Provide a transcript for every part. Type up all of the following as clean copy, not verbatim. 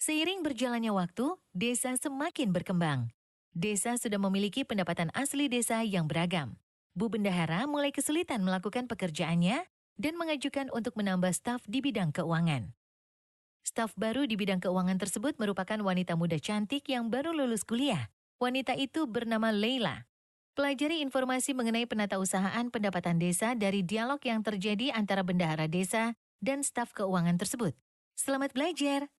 Seiring berjalannya waktu, desa semakin berkembang. Desa sudah memiliki pendapatan asli desa yang beragam. Bu Bendahara mulai kesulitan melakukan pekerjaannya dan mengajukan untuk menambah staf di bidang keuangan. Staf baru di bidang keuangan tersebut merupakan wanita muda cantik yang baru lulus kuliah. Wanita itu bernama Leila. Pelajari informasi mengenai penatausahaan pendapatan desa dari dialog yang terjadi antara bendahara desa dan staf keuangan tersebut. Selamat belajar!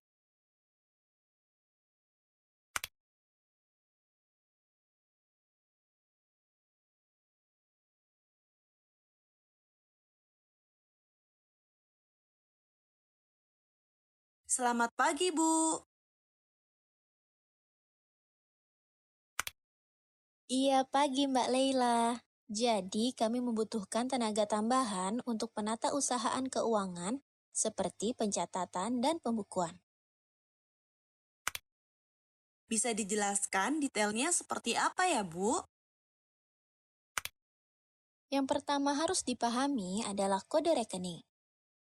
Selamat pagi, Bu. Iya, pagi Mbak Leila. Jadi, kami membutuhkan tenaga tambahan untuk penata usahaan keuangan seperti pencatatan dan pembukuan. Bisa dijelaskan detailnya seperti apa ya, Bu? Yang pertama harus dipahami adalah kode rekening.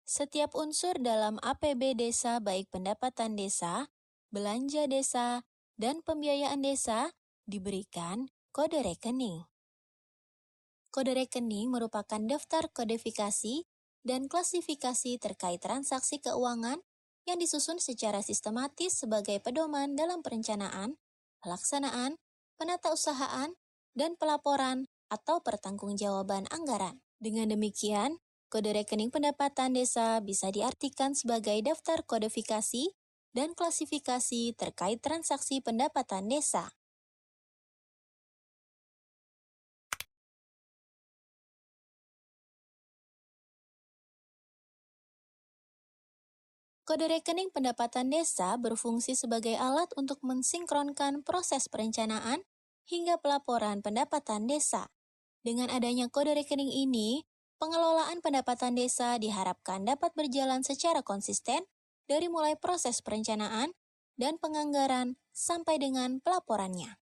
Setiap unsur dalam APB desa baik pendapatan desa, belanja desa, dan pembiayaan desa diberikan kode rekening. Kode rekening merupakan daftar kodifikasi dan klasifikasi terkait transaksi keuangan yang disusun secara sistematis sebagai pedoman dalam perencanaan, pelaksanaan, penatausahaan, dan pelaporan atau pertanggungjawaban anggaran. Dengan demikian, kode rekening pendapatan desa bisa diartikan sebagai daftar kodifikasi dan klasifikasi terkait transaksi pendapatan desa. Kode rekening pendapatan desa berfungsi sebagai alat untuk mensinkronkan proses perencanaan hingga pelaporan pendapatan desa. Dengan adanya kode rekening ini, pengelolaan pendapatan desa diharapkan dapat berjalan secara konsisten dari mulai proses perencanaan dan penganggaran sampai dengan pelaporannya.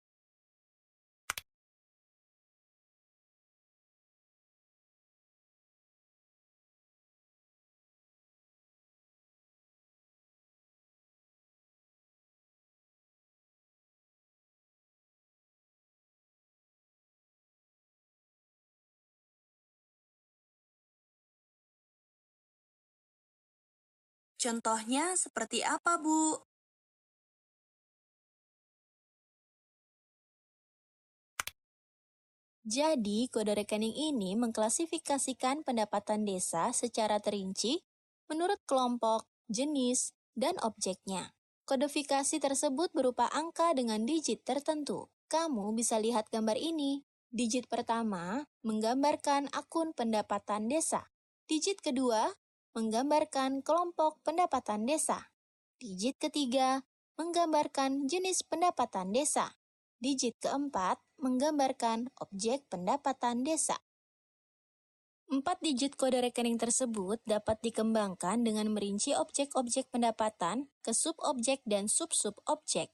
Contohnya seperti apa, Bu? Jadi, kode rekening ini mengklasifikasikan pendapatan desa secara terinci menurut kelompok, jenis, dan objeknya. Kodifikasi tersebut berupa angka dengan digit tertentu. Kamu bisa lihat gambar ini. Digit pertama menggambarkan akun pendapatan desa. Digit kedua menggambarkan kelompok pendapatan desa. Digit ketiga menggambarkan jenis pendapatan desa. Digit keempat menggambarkan objek pendapatan desa. 4 digit kode rekening tersebut dapat dikembangkan dengan merinci objek-objek pendapatan ke subobjek dan sub-subobjek.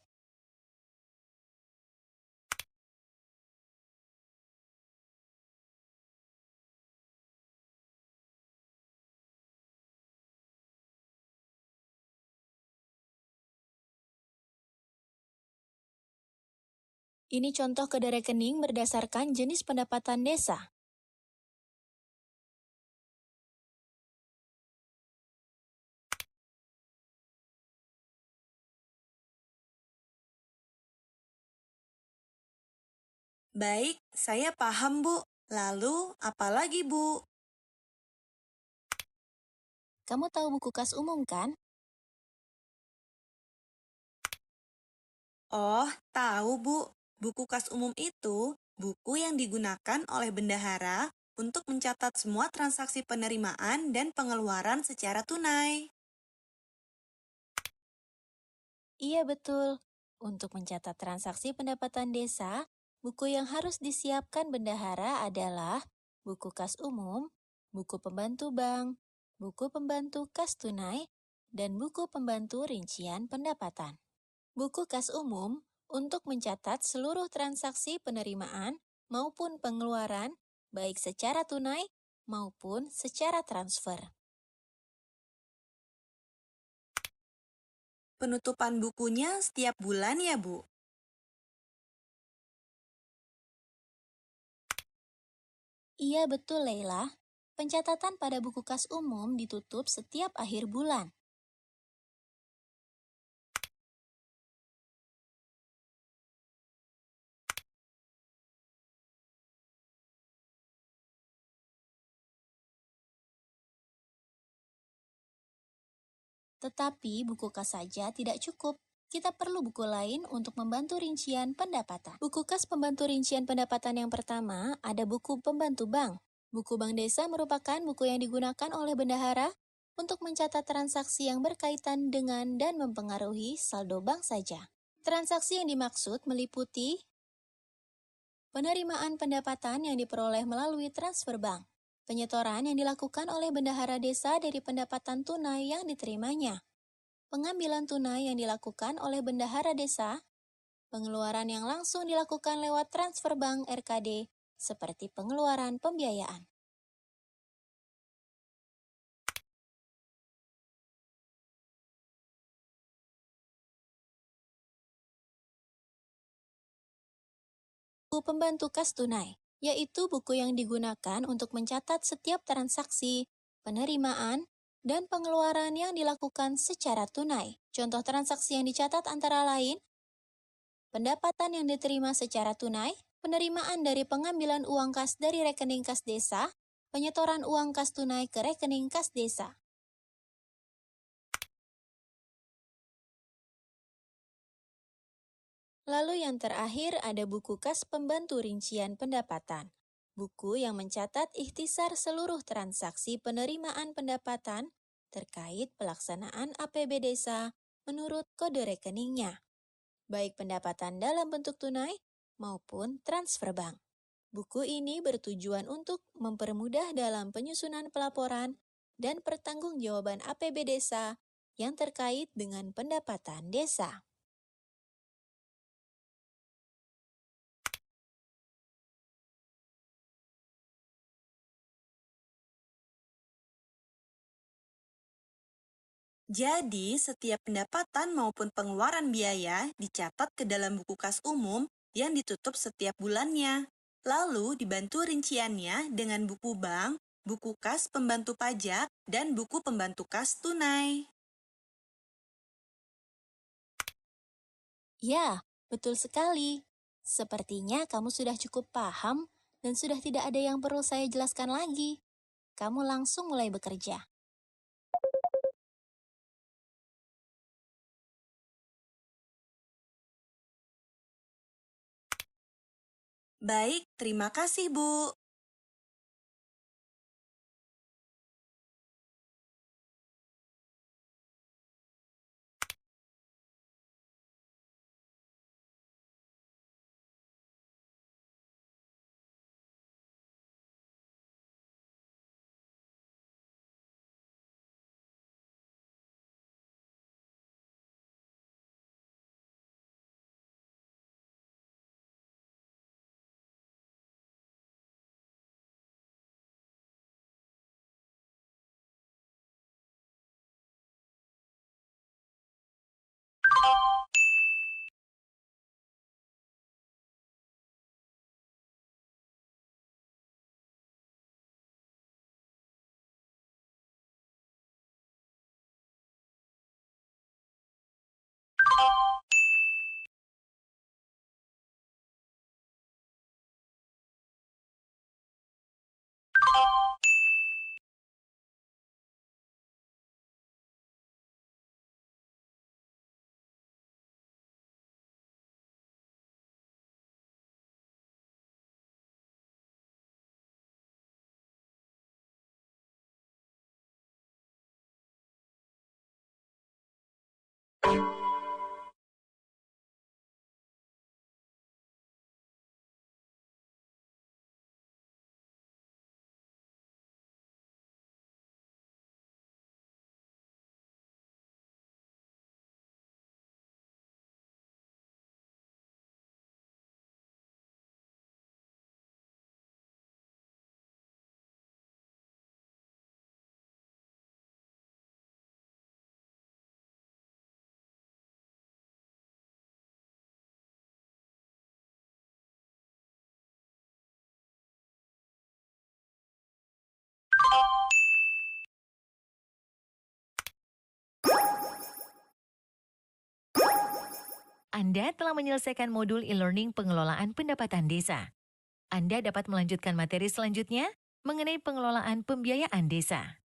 Ini contoh kode rekening berdasarkan jenis pendapatan desa. Baik, saya paham, Bu. Lalu, apa lagi, Bu? Kamu tahu buku kas umum kan? Oh, tahu, Bu. Buku kas umum itu buku yang digunakan oleh bendahara untuk mencatat semua transaksi penerimaan dan pengeluaran secara tunai. Iya betul. Untuk mencatat transaksi pendapatan desa, buku yang harus disiapkan bendahara adalah buku kas umum, buku pembantu bank, buku pembantu kas tunai, dan buku pembantu rincian pendapatan. Buku kas umum untuk mencatat seluruh transaksi penerimaan maupun pengeluaran, baik secara tunai maupun secara transfer. Penutupan bukunya setiap bulan ya, Bu? Iya betul, Leila. Pencatatan pada buku kas umum ditutup setiap akhir bulan. Tetapi buku kas saja tidak cukup. Kita perlu buku lain untuk membantu rincian pendapatan. Buku kas pembantu rincian pendapatan yang pertama ada buku pembantu bank. Buku bank desa merupakan buku yang digunakan oleh bendahara untuk mencatat transaksi yang berkaitan dengan dan mempengaruhi saldo bank saja. Transaksi yang dimaksud meliputi penerimaan pendapatan yang diperoleh melalui transfer bank, penyetoran yang dilakukan oleh bendahara desa dari pendapatan tunai yang diterimanya, pengambilan tunai yang dilakukan oleh bendahara desa, pengeluaran yang langsung dilakukan lewat transfer bank RKD, seperti pengeluaran pembiayaan. Buku pembantu kas tunai, yaitu buku yang digunakan untuk mencatat setiap transaksi, penerimaan, dan pengeluaran yang dilakukan secara tunai. Contoh transaksi yang dicatat antara lain, pendapatan yang diterima secara tunai, penerimaan dari pengambilan uang kas dari rekening kas desa, penyetoran uang kas tunai ke rekening kas desa. Lalu yang terakhir ada buku kas pembantu rincian pendapatan. Buku yang mencatat ikhtisar seluruh transaksi penerimaan pendapatan terkait pelaksanaan APB desa menurut kode rekeningnya, baik pendapatan dalam bentuk tunai maupun transfer bank. Buku ini bertujuan untuk mempermudah dalam penyusunan pelaporan dan pertanggungjawaban APB desa yang terkait dengan pendapatan desa. Jadi, setiap pendapatan maupun pengeluaran biaya dicatat ke dalam buku kas umum yang ditutup setiap bulannya. Lalu dibantu rinciannya dengan buku bank, buku kas pembantu pajak, dan buku pembantu kas tunai. Ya, betul sekali. Sepertinya kamu sudah cukup paham dan sudah tidak ada yang perlu saya jelaskan lagi. Kamu langsung mulai bekerja. Baik, terima kasih, Bu. Anda telah menyelesaikan modul e-learning pengelolaan pendapatan desa. Anda dapat melanjutkan materi selanjutnya mengenai pengelolaan pembiayaan desa.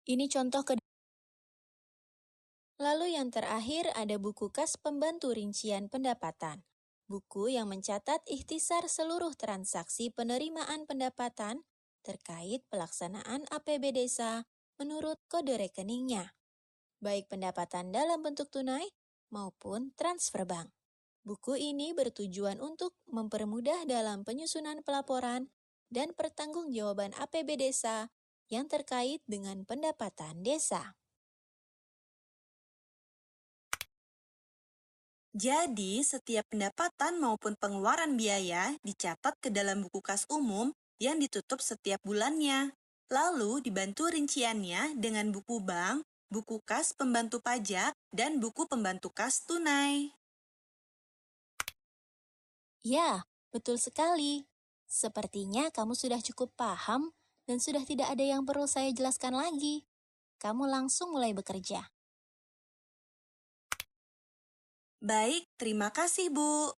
Ini contoh ke Lalu yang terakhir ada buku kas pembantu rincian pendapatan. Buku yang mencatat ikhtisar seluruh transaksi penerimaan pendapatan terkait pelaksanaan APB desa menurut kode rekeningnya, baik pendapatan dalam bentuk tunai maupun transfer bank. Buku ini bertujuan untuk mempermudah dalam penyusunan pelaporan dan pertanggungjawaban APB desa yang terkait dengan pendapatan desa. Jadi, setiap pendapatan maupun pengeluaran biaya dicatat ke dalam buku kas umum yang ditutup setiap bulannya. Lalu dibantu rinciannya dengan buku bank, buku kas pembantu pajak, dan buku pembantu kas tunai. Ya, betul sekali. Sepertinya kamu sudah cukup paham dan sudah tidak ada yang perlu saya jelaskan lagi. Kamu langsung mulai bekerja. Baik, terima kasih, Bu.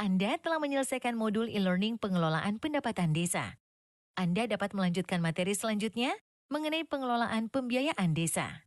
Anda telah menyelesaikan modul e-learning pengelolaan pendapatan desa. Anda dapat melanjutkan materi selanjutnya mengenai pengelolaan pembiayaan desa.